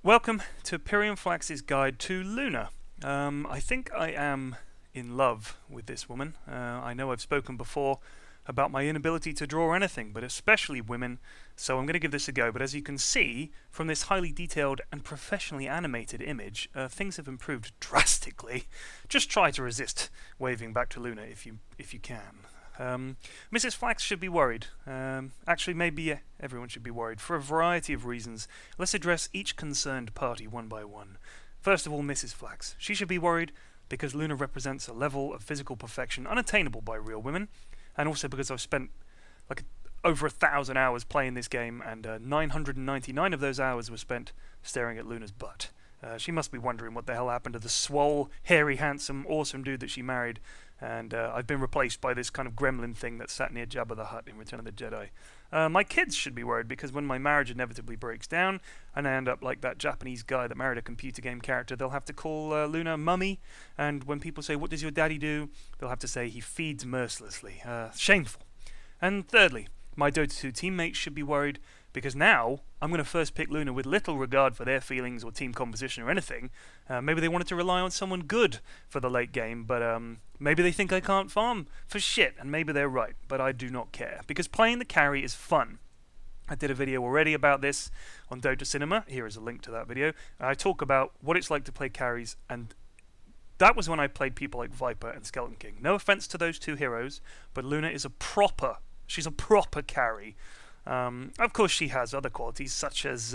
Welcome to Pyrion Flax's guide to LUNAR. I think I am in love with this woman. I know I've spoken before about my inability to draw anything, but especially women, so I'm going to give this a go. But as you can see from this highly detailed and professionally animated image, things have improved drastically. Just try to resist waving back to LUNAR if you can. Mrs. Flax should be worried. Actually, maybe everyone should be worried for a variety of reasons. Let's address each concerned party one by one. First of all, Mrs. Flax. She should be worried because LUNAR represents a level of physical perfection unattainable by real women, and also because I've spent like over 1,000 hours playing this game, and 999 of those hours were spent staring at LUNAR's butt. She must be wondering what the hell happened to the swole, hairy, handsome, awesome dude that she married, and I've been replaced by this kind of gremlin thing that sat near Jabba the Hutt in Return of the Jedi. My kids should be worried because when my marriage inevitably breaks down and I end up like that Japanese guy that married a computer game character, they'll have to call LUNAR mummy, and when people say, "What does your daddy do?" they'll have to say, "He feeds mercilessly." Shameful. And thirdly, my Dota 2 teammates should be worried because now I'm going to first pick LUNAR with little regard for their feelings or team composition or anything. Maybe they wanted to rely on someone good for the late game, but maybe they think I can't farm for shit, and maybe they're right, but I do not care, because playing the carry is fun. I did a video already about this on Dota Cinema. Here is a link to that video. I talk about what it's like to play carries, and that was when I played people like Viper and Skeleton King. No offense to those two heroes, but LUNAR is she's a proper carry. Of course, she has other qualities, such as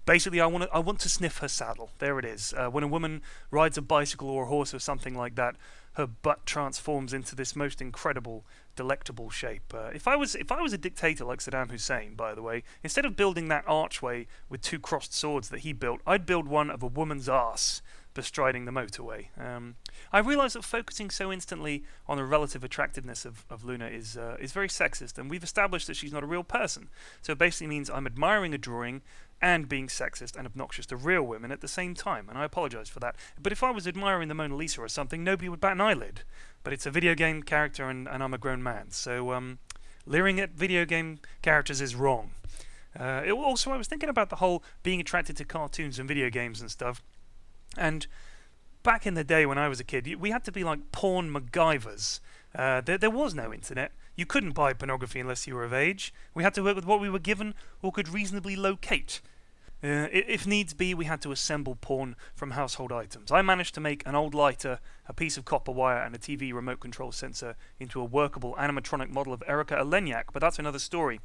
basically I want to sniff her saddle. There it is. When a woman rides a bicycle or a horse or something like that, her butt transforms into this most incredible, delectable shape. If I was a dictator like Saddam Hussein, by the way, instead of building that archway with two crossed swords that he built, I'd build one of a woman's arse bestriding the motorway. I realise that focusing so instantly on the relative attractiveness of LUNAR is very sexist, and we've established that she's not a real person. So it basically means I'm admiring a drawing and being sexist and obnoxious to real women at the same time, and I apologise for that. But if I was admiring the Mona Lisa or something, nobody would bat an eyelid. But it's a video game character, and I'm a grown man, so leering at video game characters is wrong. Also, I was thinking about the whole being attracted to cartoons and video games and stuff. And back in the day when I was a kid, we had to be like porn MacGyvers. There was no internet. You couldn't buy pornography unless you were of age. We had to work with what we were given or could reasonably locate. If needs be, we had to assemble porn from household items. I managed to make an old lighter, a piece of copper wire, and a TV remote control sensor into a workable animatronic model of Erica Eleniak, but that's another story.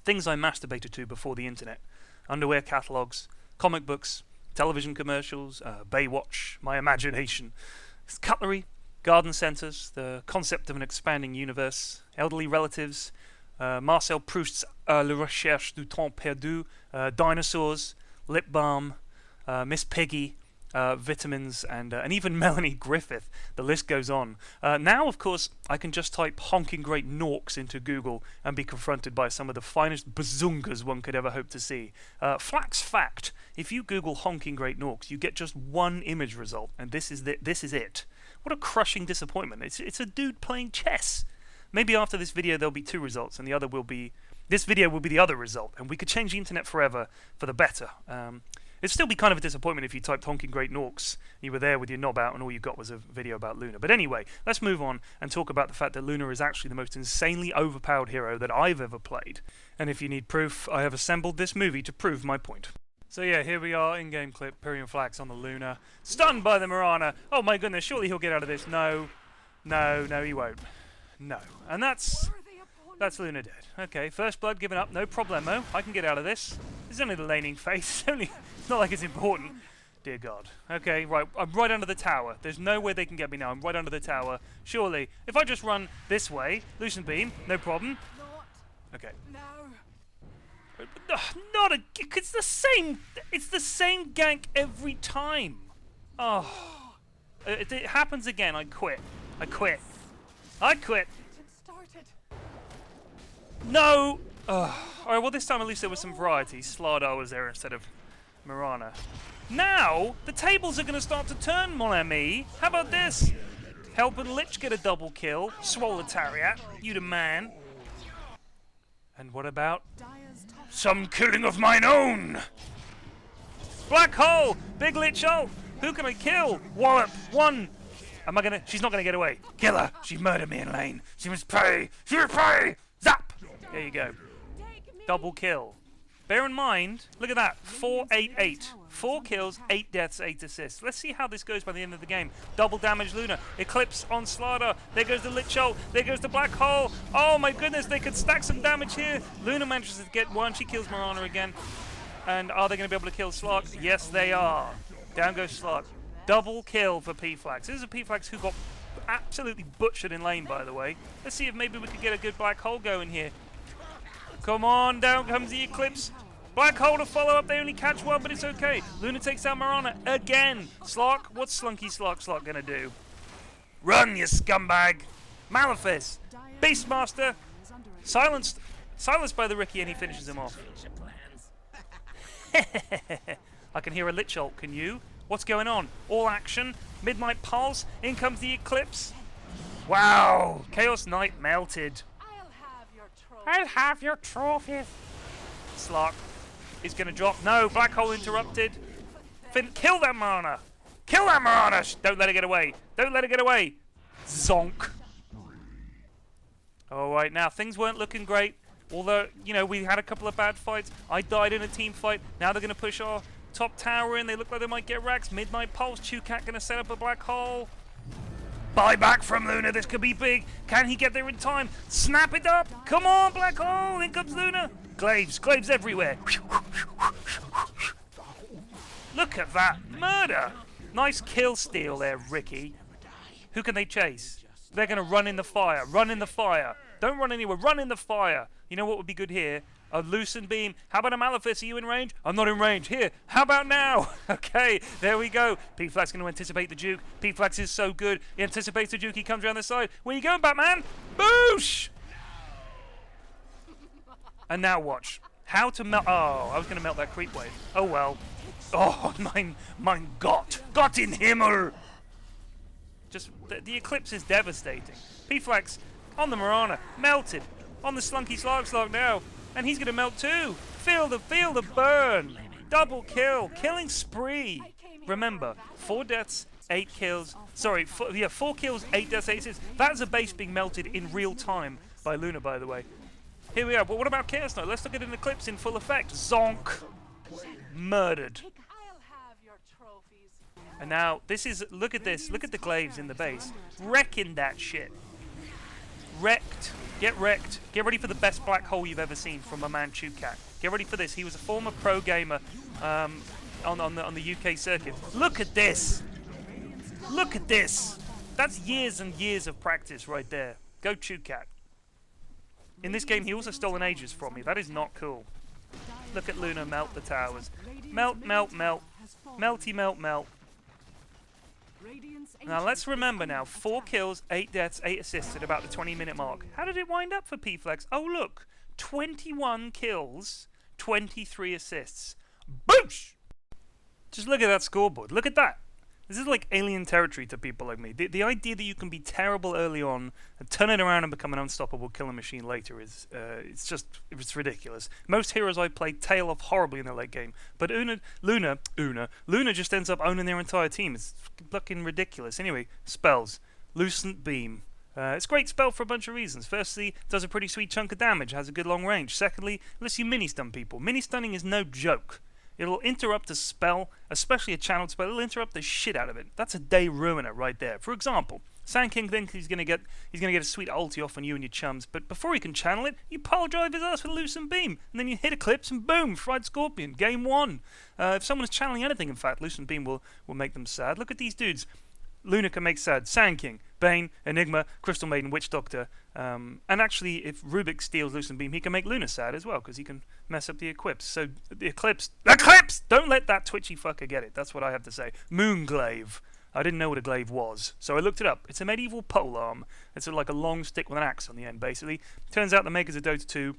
Things I masturbated to before the internet. Underwear catalogs, comic books, television commercials, Baywatch, my imagination, cutlery, garden centres, the concept of an expanding universe, elderly relatives, Marcel Proust's Le Recherche du Temps Perdu, dinosaurs, lip balm, Miss Piggy, vitamins, and even Melanie Griffith. The list goes on. Now, of course, I can just type honking great norks into Google and be confronted by some of the finest bazungas one could ever hope to see. Flax fact, if you Google honking great norks, you get just one image result, and this is it. What a crushing disappointment. It's a dude playing chess. Maybe after this video there'll be two results, and this video will be the other result, and we could change the internet forever for the better. It'd still be kind of a disappointment if you typed honking great norks, you were there with your knob out, and all you got was a video about LUNAR. But anyway, let's move on and talk about the fact that LUNAR is actually the most insanely overpowered hero that I've ever played. And if you need proof, I have assembled this movie to prove my point. So yeah, here we are, in-game clip, Pyrion Flax on the LUNAR, stunned by the Mirana. Oh my goodness, surely he'll get out of this. No, he won't. No. And that's LUNAR dead. Okay, first blood given up, no problemo. I can get out of this. It's only the laning phase. It's not like it's important. Dear God. Okay, right. I'm right under the tower. There's no way they can get me now. I'm right under the tower. Surely, if I just run this way, Lucent Beam, no problem. Okay. No. It's the same. It's the same gank every time. Oh. It happens again. I quit. No! Alright, well this time at least there was some variety. Slardar was there instead of Mirana. Now, the tables are going to start to turn, mon ami. How about this? Helping Lich get a double kill. Swoletariat, you the man. And what about some killing of mine own? Black hole! Big lich ult! Who can I kill? Wallop! One! She's not gonna get away. Kill her! She murdered me in lane. She must pay! She must pay! Zap! There you go. Double kill. Bear in mind, look at that. 4-8-8. 4 kills, 8 deaths, 8 assists. Let's see how this goes by the end of the game. Double damage LUNAR. Eclipse on Slardar. There goes the Lich Ult. There goes the Black Hole. Oh my goodness, they could stack some damage here. LUNAR manages to get one. She kills Mirana again. And are they going to be able to kill Slark? Yes, they are. Down goes Slark. Double kill for P-Flax. This is a P-Flax who got absolutely butchered in lane, by the way. Let's see if maybe we could get a good Black Hole going here. Come on, down comes the Eclipse. Black Hole to follow up. They only catch one, but it's okay. LUNAR takes out Mirana again. Slark, what's Slunky Slark going to do? Run, you scumbag. Malefice. Beastmaster. Silenced by the Riki, and he finishes him off. I can hear a Lich Ult, can you? What's going on? All action. Midnight Pulse. In comes the Eclipse. Wow. Chaos Knight melted. I'll have your trophies. Slark is going to drop. No, Black Hole interrupted. Kill that Mirana. Kill that Mirana. Don't let her get away. Don't let her get away. Zonk. Alright, now things weren't looking great. Although, you know, we had a couple of bad fights. I died in a team fight. Now they're going to push our top tower in. They look like they might get racks. Midnight Pulse. Chewcat going to set up a Black Hole. Buyback from LUNAR. This could be big. Can he get there in time? Snap it up. Come on, Black Hole. In comes LUNAR. Glaives everywhere. Look at that. Murder. Nice kill steal there, Riki. Who can they chase? They're going to run in the fire. Run in the fire. Don't run anywhere. Run in the fire. You know what would be good here? A Lucent Beam. How about a Malefice? Are you in range? I'm not in range. Here. How about now? Okay, there we go. P-Flax going to anticipate the Duke. P-Flax is so good. He anticipates the Duke. He comes around the side. Where you going, Batman? Boosh! And now watch. How to melt... Oh, I was going to melt that creep wave. Oh, well. Oh, mein Gott. Gott in Himmel. Just, the Eclipse is devastating. P-Flax on the Mirana. Melted. On the Slunky Slark now. And he's going to melt too. Feel the burn. Double kill. Killing spree. Remember, 4 deaths, 8 kills. Sorry, 4 kills, 8 deaths, 8 assists. That's a base being melted in real time by LUNAR, by the way. Here we are. But what about Chaos Knight? Let's look at an Eclipse in full effect. Zonk. Murdered. And now, this is... Look at this. Look at the Glaives in the base. Wrecking that shit. Wrecked. Get wrecked. Get ready for the best Black Hole you've ever seen from a man Chewcat. Get ready for this. He was a former pro gamer on the UK circuit. Look at this. Look at this. That's years and years of practice right there. Go Chewcat. In this game, he also stole an Aegis from me. That is not cool. Look at LUNAR melt the towers. Melt, melt, melt. Melty, melt, melt. Now let's remember now, 4 kills, 8 deaths, 8 assists at about the 20-minute mark. How did it wind up for P-Flax? Oh look, 21 kills, 23 assists. Boosh! Just look at that scoreboard. Look at that. This is like alien territory to people like me. The idea that you can be terrible early on and turn it around and become an unstoppable killer machine later is it's ridiculous. Most heroes I play tail off horribly in the late game, but LUNAR just ends up owning their entire team. It's fucking ridiculous. Anyway, spells. Lucent Beam. It's a great spell for a bunch of reasons. Firstly, it does a pretty sweet chunk of damage, has a good long range. Secondly, it lets you mini-stun people. Mini-stunning is no joke. It'll interrupt a spell, especially a channeled spell. It'll interrupt the shit out of it. That's a day ruiner right there. For example, Sand King thinks he's gonna get a sweet ulti off on you and your chums, but before he can channel it, you pile drive his ass with a Lucent Beam, and then you hit Eclipse and boom, fried Scorpion. Game 1. If someone is channeling anything, in fact, Lucent Beam will make them sad. Look at these dudes. LUNAR can make sad. Sand King, Bane, Enigma, Crystal Maiden, Witch Doctor, and actually, if Rubik steals Lucent Beam, he can make LUNAR sad as well, because he can mess up the Eclipse. So, the Eclipse! Don't let that twitchy fucker get it. That's what I have to say. Moon Glaive. I didn't know what a glaive was, so I looked it up. It's a medieval polearm. It's like a long stick with an axe on the end, basically. Turns out the makers of Dota 2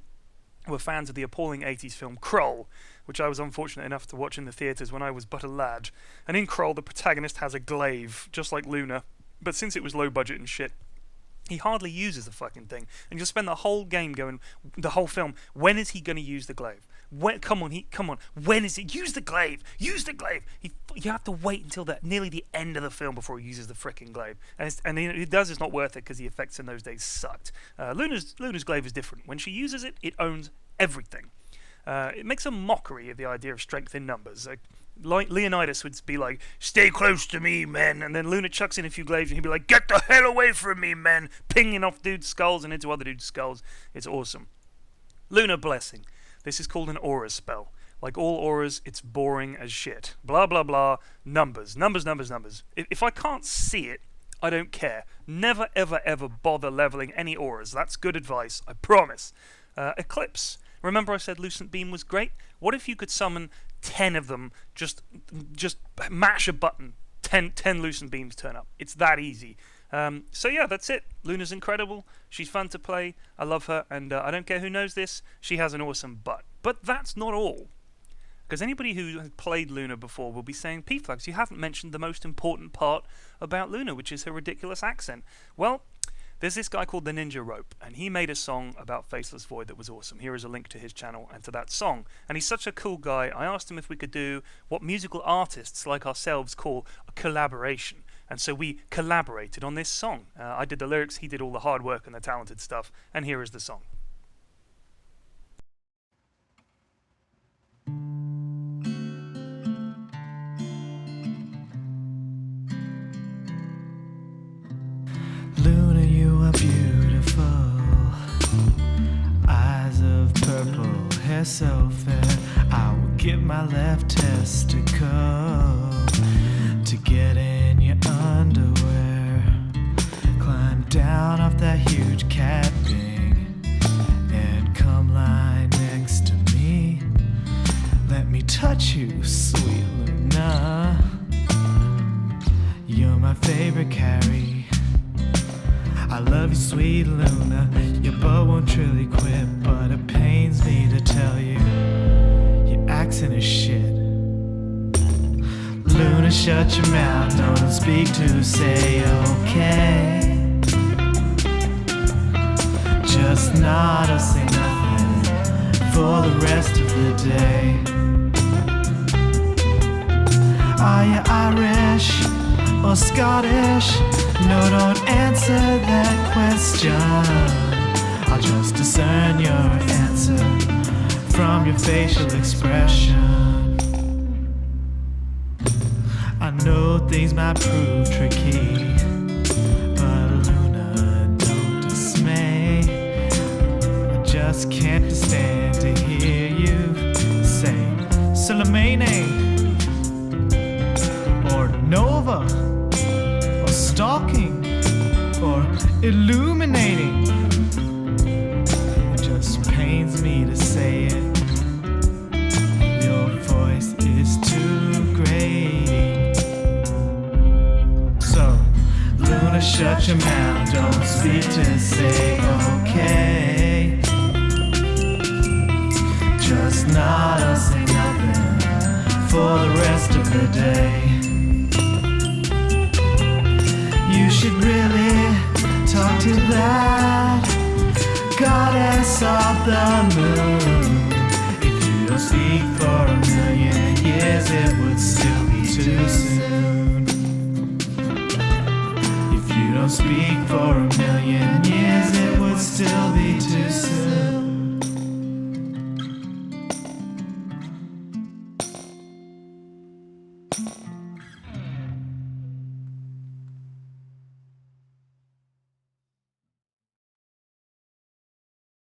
were fans of the appalling 80s film Kroll, which I was unfortunate enough to watch in the theatres when I was but a lad. And in Kroll, the protagonist has a glaive, just like LUNAR. But since it was low budget and shit, he hardly uses the fucking thing. And you'll spend the whole game going, the whole film, when is he going to use the glaive? come on. When is it? Use the glaive. Use the glaive. You have to wait until nearly the end of the film before he uses the frickin' glaive. And he does. It's not worth it because the effects in those days sucked. Luna's glaive is different. When she uses it, it owns everything. It makes a mockery of the idea of strength in numbers. Like Leonidas would be like, "Stay close to me, men," and then Luna chucks in a few glaives and he'd be like, "Get the hell away from me, men," pinging off dudes' skulls and into other dudes' skulls. It's awesome. Lunar Blessing. This is called an aura spell. Like all auras, it's boring as shit. Blah, blah, blah. Numbers. If I can't see it, I don't care. Never, ever, ever bother leveling any auras. That's good advice, I promise. Eclipse. Remember I said Lucent Beam was great? What if you could summon 10 of them, just mash a button, 10 Lucent Beams turn up. It's that easy. So yeah, that's it. Luna's incredible. She's fun to play. I love her, and I don't care who knows this. She has an awesome butt. But that's not all. Because anybody who has played Luna before will be saying, P-Flax, you haven't mentioned the most important part about Luna, which is her ridiculous accent. Well, there's this guy called the Ninja Rope, and he made a song about Faceless Void that was awesome. Here is a link to his channel and to that song. And he's such a cool guy, I asked him if we could do what musical artists like ourselves call a collaboration. And so we collaborated on this song. I did the lyrics, he did all the hard work and the talented stuff, and here is the song. Luna, you are beautiful. Eyes of purple, hair so fair. I will give my left testicle to get in your underwear. Climb down off that huge capping and come lie next to me. Let me touch you, sweet Luna. You're my favorite Carrie. I love you, sweet Luna. Your butt won't really quit, but it pains me to tell you, your accent is shit. Luna, shut your mouth, don't speak to say okay. Just nod or say nothing for the rest of the day. Are you Irish or Scottish? No, don't answer that question. I'll just discern your answer from your facial expression. I know things might prove tricky, but Luna, don't dismay. I just can't stand to hear you say Salamene or Nova, stalking or illuminating. It just pains me to say it. Your voice is too grating. So, Luna, shut your mouth, don't speak to say okay. Just nod or say nothing for the rest of the day. You should really talk to that goddess of the moon. If you don't speak for a million years, it would still be too soon. If you don't speak for a million years, it would still be too soon.